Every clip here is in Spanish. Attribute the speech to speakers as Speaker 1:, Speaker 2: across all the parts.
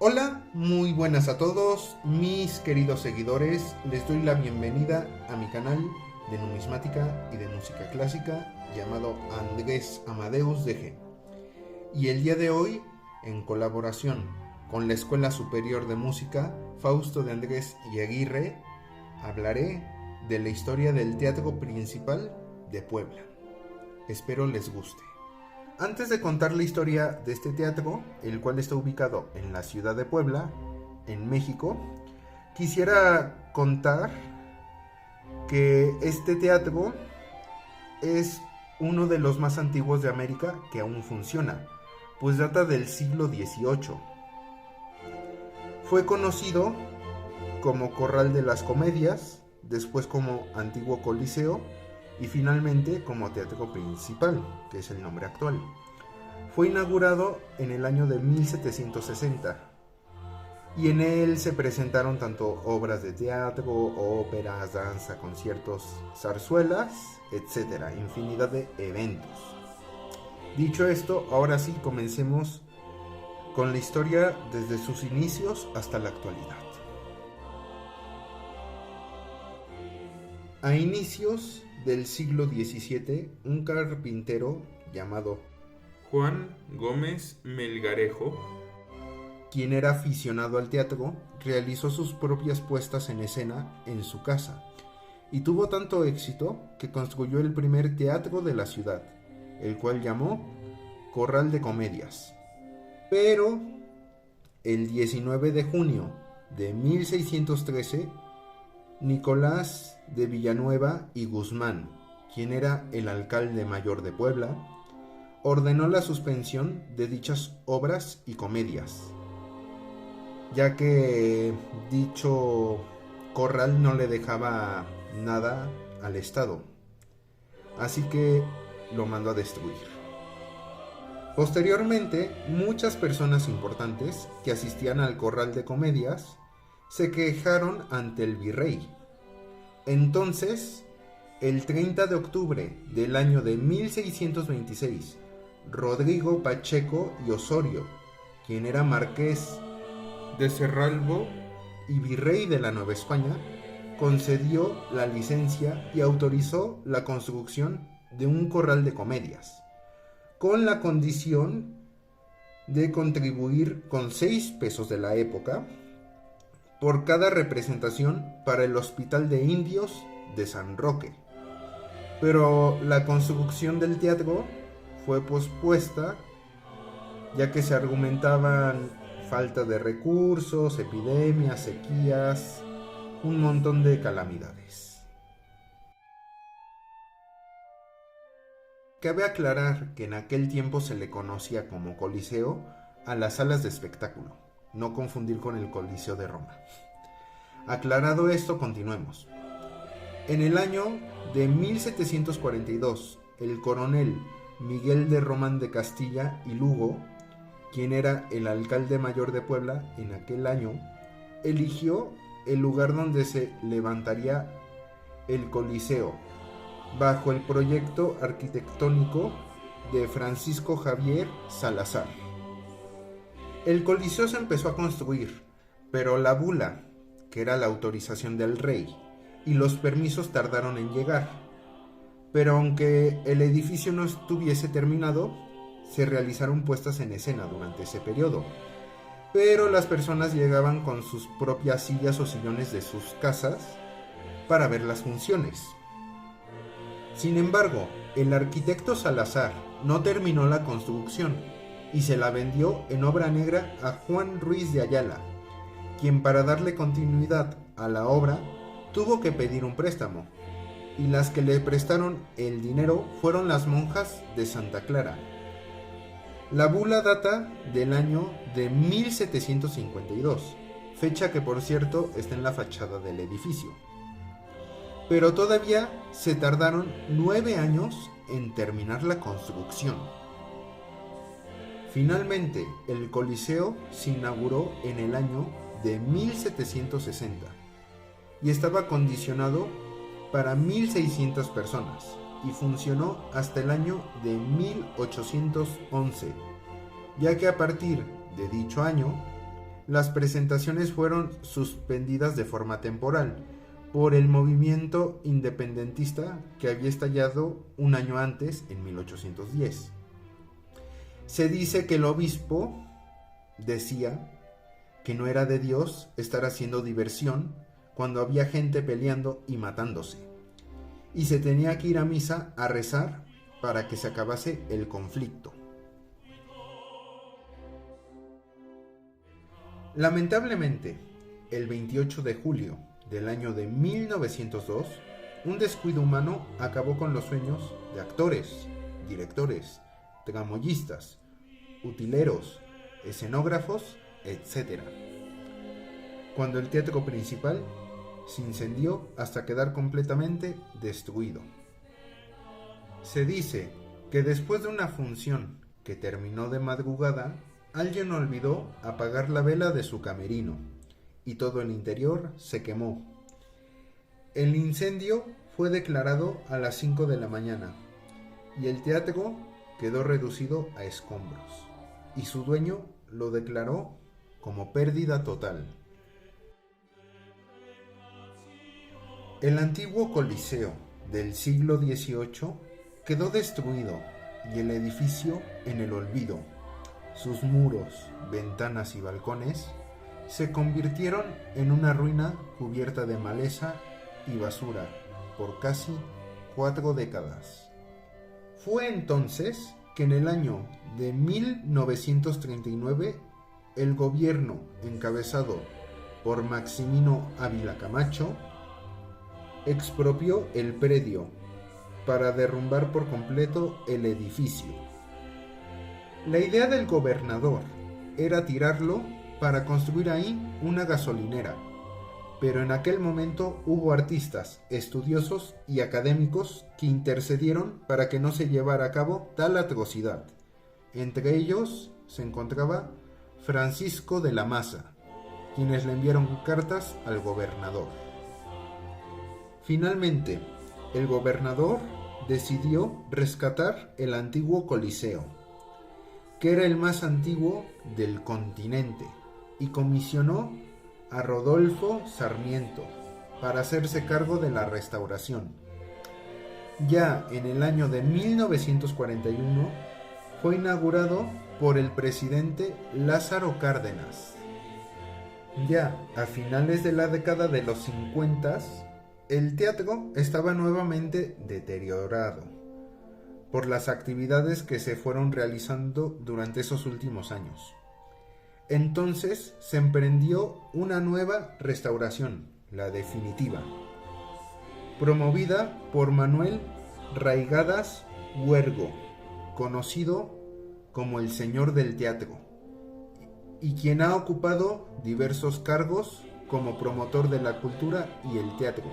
Speaker 1: Hola, muy buenas a todos mis queridos seguidores. Les doy la bienvenida a mi canal de numismática y de música clásica llamado Andrés Amadeus DG. Y el día de hoy, en colaboración con la Escuela Superior de Música Fausto de Andrés y Aguirre, hablaré de la historia del Teatro Principal de Puebla. Espero les guste. Antes de contar la historia de este teatro, el cual está ubicado en la ciudad de Puebla, en México, quisiera contar que este teatro es uno de los más antiguos de América que aún funciona, pues data del siglo XVIII. Fue conocido como Corral de las Comedias, después como Antiguo Coliseo y finalmente como Teatro Principal, que es el nombre actual. Fue inaugurado en el año de 1760 y en él se presentaron tanto obras de teatro, óperas, danza, conciertos, zarzuelas, etc. Infinidad de eventos. Dicho esto, ahora sí comencemos con la historia desde sus inicios hasta la actualidad. A inicios del siglo XVII, un carpintero llamado
Speaker 2: Juan Gómez Melgarejo,
Speaker 1: quien era aficionado al teatro, realizó sus propias puestas en escena en su casa y tuvo tanto éxito que construyó el primer teatro de la ciudad, el cual llamó Corral de Comedias. Pero el 19 de junio de 1613, Nicolás de Villanueva y Guzmán, quien era el alcalde mayor de Puebla, ordenó la suspensión de dichas obras y comedias, ya que dicho corral no le dejaba nada al Estado, así que lo mandó a destruir. Posteriormente, muchas personas importantes que asistían al corral de comedias se quejaron ante el virrey. Entonces, el 30 de octubre del año de 1626, Rodrigo Pacheco y Osorio, quien era marqués
Speaker 2: de Cerralbo
Speaker 1: y virrey de la Nueva España, concedió la licencia y autorizó la construcción de un corral de comedias, con la condición de contribuir con 6 pesos de la época por cada representación para el Hospital de Indios de San Roque. Pero la construcción del teatro fue pospuesta, ya que se argumentaban falta de recursos, epidemias, sequías, un montón de calamidades. Cabe aclarar que en aquel tiempo se le conocía como Coliseo a las salas de espectáculo, no confundir con el Coliseo de Roma. Aclarado esto, continuemos. En el año de 1742, el coronel Miguel de Román de Castilla y Lugo, quien era el alcalde mayor de Puebla en aquel año, eligió el lugar donde se levantaría el Coliseo, bajo el proyecto arquitectónico de Francisco Javier Salazar. El Coliseo se empezó a construir, pero la bula, que era la autorización del rey, y los permisos tardaron en llegar. Pero aunque el edificio no estuviese terminado, se realizaron puestas en escena durante ese periodo. Pero las personas llegaban con sus propias sillas o sillones de sus casas para ver las funciones. Sin embargo, el arquitecto Salazar no terminó la construcción y se la vendió en obra negra a Juan Ruiz de Ayala, quien para darle continuidad a la obra tuvo que pedir un préstamo, y las que le prestaron el dinero fueron las monjas de Santa Clara. La bula data del año de 1752, fecha que por cierto está en la fachada del edificio. Pero todavía se tardaron 9 años en terminar la construcción. Finalmente, el Coliseo se inauguró en el año de 1760 y estaba acondicionado para 1,600 personas y funcionó hasta el año de 1811, ya que a partir de dicho año las presentaciones fueron suspendidas de forma temporal por el movimiento independentista que había estallado un año antes, en 1810. Se dice que el obispo decía que no era de Dios estar haciendo diversión cuando había gente peleando y matándose, y se tenía que ir a misa a rezar para que se acabase el conflicto. Lamentablemente, el 28 de julio del año de 1902, un descuido humano acabó con los sueños de actores, directores, tramoyistas, utileros, escenógrafos, etc. Cuando el teatro principal se incendió hasta quedar completamente destruido. Se dice que después de una función que terminó de madrugada, alguien olvidó apagar la vela de su camerino y todo el interior se quemó. El incendio fue declarado a las 5 de la mañana y el teatro quedó reducido a escombros y su dueño lo declaró como pérdida total. El antiguo Coliseo del siglo XVIII quedó destruido y el edificio en el olvido. Sus muros, ventanas y balcones se convirtieron en una ruina cubierta de maleza y basura por casi 4 décadas. Fue entonces que en el año de 1939 el gobierno encabezado por Maximino Ávila Camacho expropió el predio para derrumbar por completo el edificio. La idea del gobernador era tirarlo para construir ahí una gasolinera, pero en aquel momento hubo artistas, estudiosos y académicos que intercedieron para que no se llevara a cabo tal atrocidad. Entre ellos se encontraba Francisco de la Maza, quienes le enviaron cartas al gobernador. Finalmente, el gobernador decidió rescatar el antiguo Coliseo, que era el más antiguo del continente, y comisionó a Rodolfo Sarmiento para hacerse cargo de la restauración. Ya en el año de 1941 fue inaugurado por el presidente Lázaro Cárdenas. Ya a finales de la década de los 50, el teatro estaba nuevamente deteriorado por las actividades que se fueron realizando durante esos últimos años. Entonces se emprendió una nueva restauración, la definitiva, promovida por Manuel Raigadas Huergo, conocido como el Señor del Teatro, y quien ha ocupado diversos cargos como promotor de la cultura y el teatro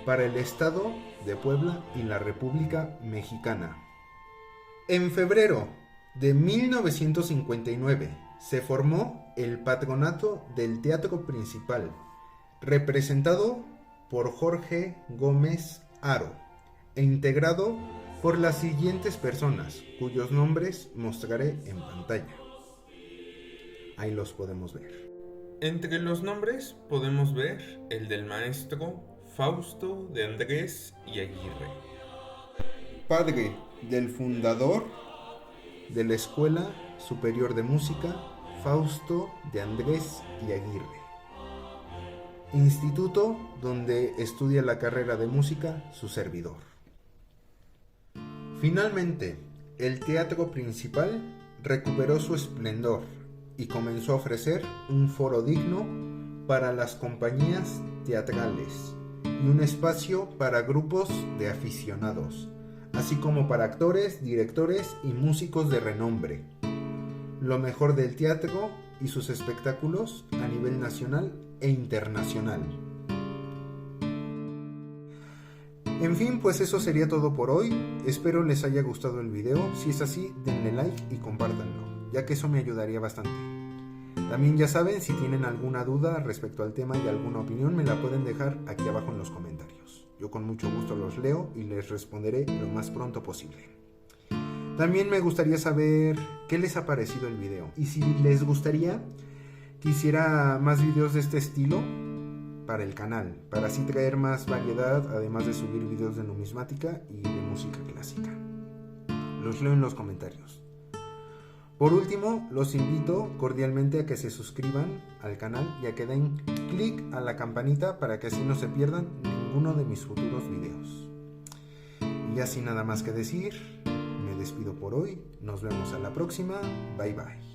Speaker 1: para el Estado de Puebla y la República Mexicana. En febrero de 1959 se formó el Patronato del Teatro Principal, representado por Jorge Gómez Haro e integrado por las siguientes personas, cuyos nombres mostraré en pantalla. Ahí los podemos ver.
Speaker 2: Entre los nombres podemos ver el del maestro Fausto de Andrés y Aguirre,
Speaker 1: Padre del fundador de la Escuela Superior de Música Fausto de Andrés y Aguirre, instituto donde estudia la carrera de música su servidor. Finalmente, el teatro principal recuperó su esplendor y comenzó a ofrecer un foro digno para las compañías teatrales y un espacio para grupos de aficionados, así como para actores, directores y músicos de renombre. Lo mejor del teatro y sus espectáculos a nivel nacional e internacional. En fin, pues eso sería todo por hoy. Espero les haya gustado el video. Si es así, denle like y compártanlo, ya que eso me ayudaría bastante. También ya saben, si tienen alguna duda respecto al tema y alguna opinión, me la pueden dejar aquí abajo en los comentarios. Yo con mucho gusto los leo y les responderé lo más pronto posible. También me gustaría saber qué les ha parecido el video y si les gustaría quisiera más videos de este estilo para el canal, para así traer más variedad, además de subir videos de numismática y de música clásica. Los leo en los comentarios. Por último, los invito cordialmente a que se suscriban al canal y a que den clic a la campanita para que así no se pierdan ninguno de mis futuros videos. Y ya sin nada más que decir, me despido por hoy. Nos vemos a la próxima. Bye bye.